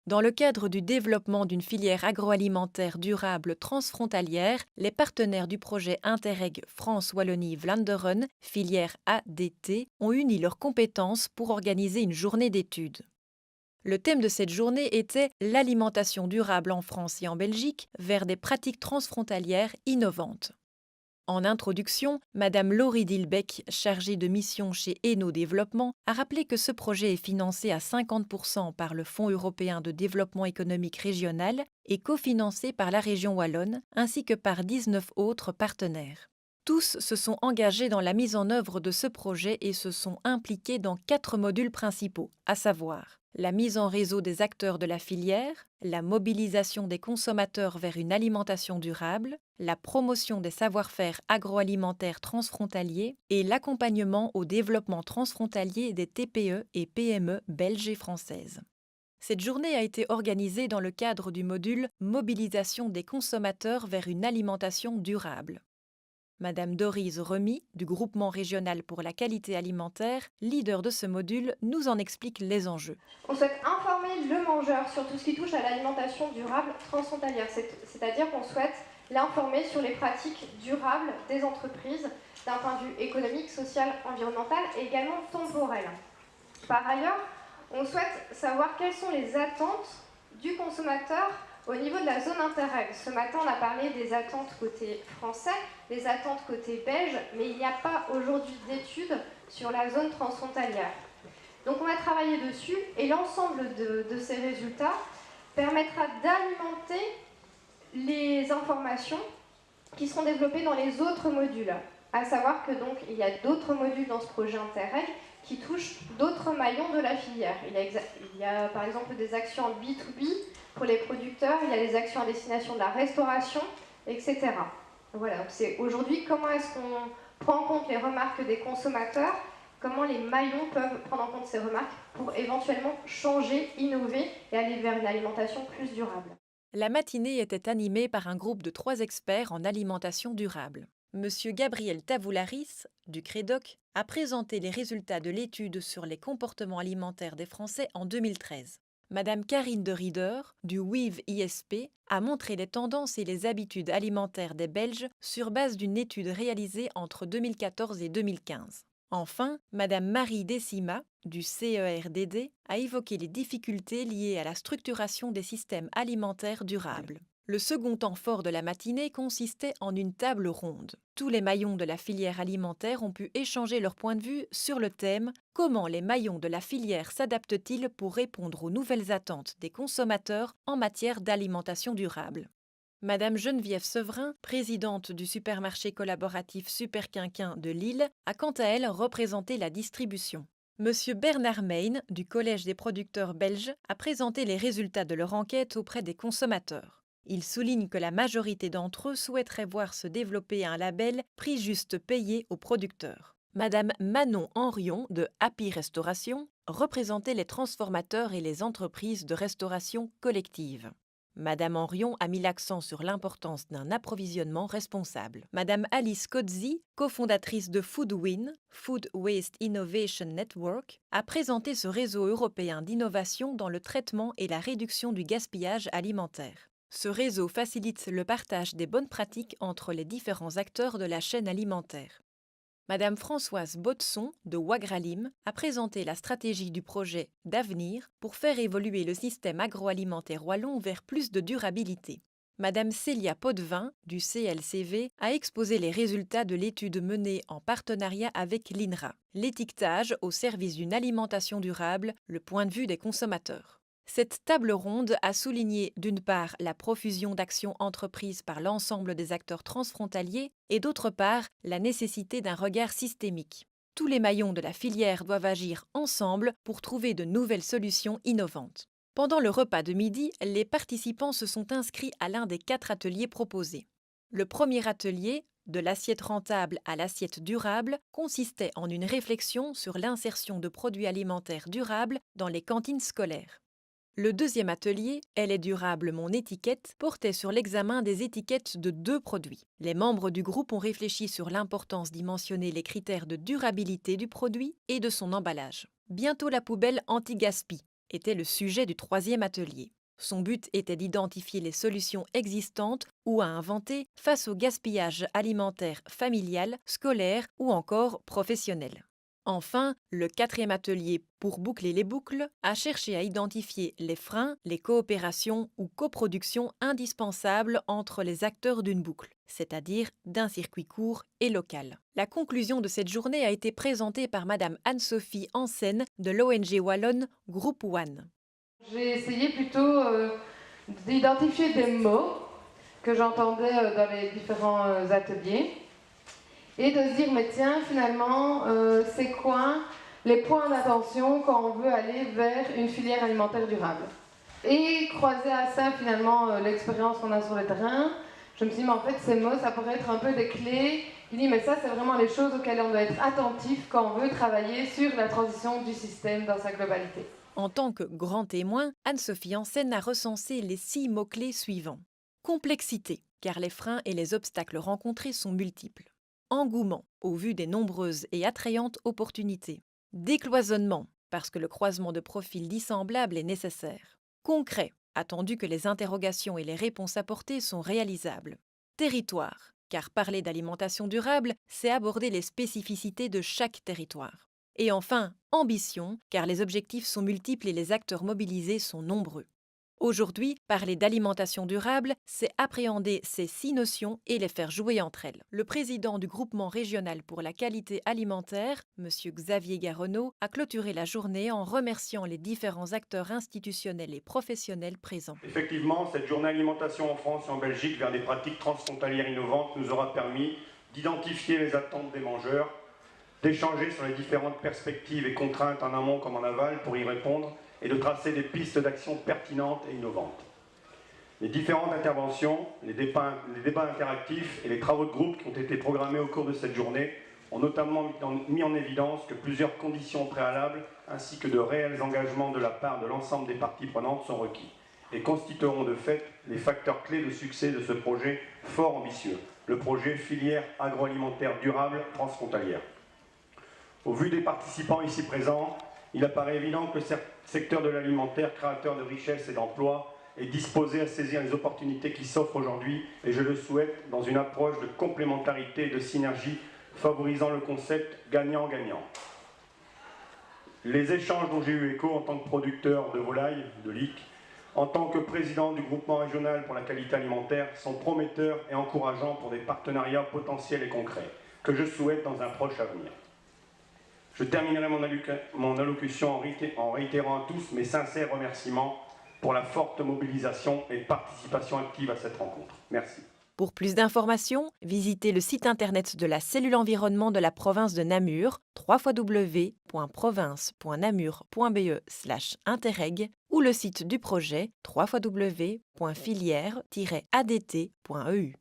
Dans le cadre du développement d'une filière agroalimentaire durable transfrontalière, les partenaires du projet Interreg France-Wallonie-Vlaanderen, filière ADT, ont uni leurs compétences pour organiser une journée d'études. Le thème de cette journée était l'alimentation durable en France et en Belgique vers des pratiques transfrontalières innovantes. En introduction, Madame Laurie Dilbeck, chargée de mission chez Eno Développement, a rappelé que ce projet est financé à 50% par le Fonds européen de développement économique régional et cofinancé par la région wallonne, ainsi que par 19 autres partenaires. Tous se sont engagés dans la mise en œuvre de ce projet et se sont impliqués dans 4 modules principaux, à savoir la mise en réseau des acteurs de la filière, la mobilisation des consommateurs vers une alimentation durable, la promotion des savoir-faire agroalimentaires transfrontaliers et l'accompagnement au développement transfrontalier des TPE et PME belges et françaises. Cette journée a été organisée dans le cadre du module Mobilisation des consommateurs vers une alimentation durable. Madame Dorise Remy, du Groupement régional pour la qualité alimentaire, leader de ce module, nous en explique les enjeux. On souhaite informer le mangeur sur tout ce qui touche à l'alimentation durable transfrontalière, c'est-à-dire qu'on souhaite l'informer sur les pratiques durables des entreprises d'un point de vue économique, social, environnemental et également temporel. Par ailleurs, on souhaite savoir quelles sont les attentes du consommateur au niveau de la zone Interreg. Ce matin, on a parlé des attentes côté français, des attentes côté belge, mais il n'y a pas aujourd'hui d'études sur la zone transfrontalière. Donc on va travailler dessus et l'ensemble de ces résultats permettra d'alimenter les informations qui seront développées dans les autres modules. À savoir que donc il y a d'autres modules dans ce projet Interreg qui touchent d'autres maillons de la filière. Il y a par exemple des actions en B2B pour les producteurs, il y a des actions à destination de la restauration, etc. Voilà, donc c'est aujourd'hui comment est-ce qu'on prend en compte les remarques des consommateurs, comment les maillons peuvent prendre en compte ces remarques pour éventuellement changer, innover et aller vers une alimentation plus durable. La matinée était animée par un groupe de 3 experts en alimentation durable. Monsieur Gabriel Tavoularis, du CREDOC, a présenté les résultats de l'étude sur les comportements alimentaires des Français en 2013. Madame Karine de Rieder, du WIV ISP, a montré les tendances et les habitudes alimentaires des Belges sur base d'une étude réalisée entre 2014 et 2015. Enfin, Madame Marie Decima, du CERDD, a évoqué les difficultés liées à la structuration des systèmes alimentaires durables. Le second temps fort de la matinée consistait en une table ronde. Tous les maillons de la filière alimentaire ont pu échanger leur point de vue sur le thème « Comment les maillons de la filière s'adaptent-ils pour répondre aux nouvelles attentes des consommateurs en matière d'alimentation durable ?» Madame Geneviève Severin, présidente du supermarché collaboratif Superquinquin de Lille, a quant à elle représenté la distribution. Monsieur Bernard Main, du Collège des producteurs belges, a présenté les résultats de leur enquête auprès des consommateurs. Il souligne que la majorité d'entre eux souhaiteraient voir se développer un label Prix juste payé aux producteurs. Madame Manon Henrion, de Happy Restauration, représentait les transformateurs et les entreprises de restauration collective. Madame Henrion a mis l'accent sur l'importance d'un approvisionnement responsable. Madame Alice Cozzi, cofondatrice de Foodwin, Food Waste Innovation Network, a présenté ce réseau européen d'innovation dans le traitement et la réduction du gaspillage alimentaire. Ce réseau facilite le partage des bonnes pratiques entre les différents acteurs de la chaîne alimentaire. Madame Françoise Botson, de Wagralim, a présenté la stratégie du projet d'avenir pour faire évoluer le système agroalimentaire wallon vers plus de durabilité. Madame Célia Potvin, du CLCV, a exposé les résultats de l'étude menée en partenariat avec l'INRA, l'étiquetage au service d'une alimentation durable, le point de vue des consommateurs. Cette table ronde a souligné d'une part la profusion d'actions entreprises par l'ensemble des acteurs transfrontaliers et d'autre part la nécessité d'un regard systémique. Tous les maillons de la filière doivent agir ensemble pour trouver de nouvelles solutions innovantes. Pendant le repas de midi, les participants se sont inscrits à l'un des 4 ateliers proposés. Le premier atelier, de l'assiette rentable à l'assiette durable, consistait en une réflexion sur l'insertion de produits alimentaires durables dans les cantines scolaires. Le deuxième atelier, Elle est durable, mon étiquette, portait sur l'examen des étiquettes de 2 produits. Les membres du groupe ont réfléchi sur l'importance d'y mentionner les critères de durabilité du produit et de son emballage. Bientôt la poubelle anti-gaspi était le sujet du 3e atelier. Son but était d'identifier les solutions existantes ou à inventer face au gaspillage alimentaire familial, scolaire ou encore professionnel. Enfin, le 4e atelier pour boucler les boucles a cherché à identifier les freins, les coopérations ou coproductions indispensables entre les acteurs d'une boucle, c'est-à-dire d'un circuit court et local. La conclusion de cette journée a été présentée par Madame Anne-Sophie Hansen de l'ONG wallonne Group One. J'ai essayé plutôt d'identifier des mots que j'entendais dans les différents ateliers et de se dire, mais tiens, finalement, c'est quoi les points d'attention quand on veut aller vers une filière alimentaire durable. Et croiser à ça, finalement, l'expérience qu'on a sur le terrain, je me suis dit, mais en fait, ces mots, ça pourrait être un peu des clés. Il dit, mais ça, c'est vraiment les choses auxquelles on doit être attentif quand on veut travailler sur la transition du système dans sa globalité. En tant que grand témoin, Anne-Sophie Hansen a recensé les 6 mots-clés suivants. Complexité, car les freins et les obstacles rencontrés sont multiples. Engouement, au vu des nombreuses et attrayantes opportunités. Décloisonnement, parce que le croisement de profils dissemblables est nécessaire. Concret, attendu que les interrogations et les réponses apportées sont réalisables. Territoire, car parler d'alimentation durable, c'est aborder les spécificités de chaque territoire. Et enfin, ambition, car les objectifs sont multiples et les acteurs mobilisés sont nombreux. Aujourd'hui, parler d'alimentation durable, c'est appréhender ces 6 notions et les faire jouer entre elles. Le président du groupement régional pour la qualité alimentaire, M. Xavier Garonneau, a clôturé la journée en remerciant les différents acteurs institutionnels et professionnels présents. Effectivement, cette journée alimentation en France et en Belgique vers des pratiques transfrontalières innovantes nous aura permis d'identifier les attentes des mangeurs, d'échanger sur les différentes perspectives et contraintes en amont comme en aval pour y répondre et de tracer des pistes d'action pertinentes et innovantes. Les différentes interventions, les débats interactifs et les travaux de groupe qui ont été programmés au cours de cette journée ont notamment mis en évidence que plusieurs conditions préalables ainsi que de réels engagements de la part de l'ensemble des parties prenantes sont requis et constitueront de fait les facteurs clés de succès de ce projet fort ambitieux, le projet filière agroalimentaire durable transfrontalière. Au vu des participants ici présents, il apparaît évident que le secteur de l'alimentaire, créateur de richesses et d'emplois, est disposé à saisir les opportunités qui s'offrent aujourd'hui, et je le souhaite, dans une approche de complémentarité et de synergie, favorisant le concept gagnant-gagnant. Les échanges dont j'ai eu écho en tant que producteur de volailles, de LIC, en tant que président du groupement régional pour la qualité alimentaire, sont prometteurs et encourageants pour des partenariats potentiels et concrets, que je souhaite dans un proche avenir. Je terminerai mon allocution en réitérant à tous mes sincères remerciements pour la forte mobilisation et participation active à cette rencontre. Merci. Pour plus d'informations, visitez le site internet de la cellule environnement de la province de Namur, www.province.namur.be/interreg ou le site du projet www.filière-adt.eu.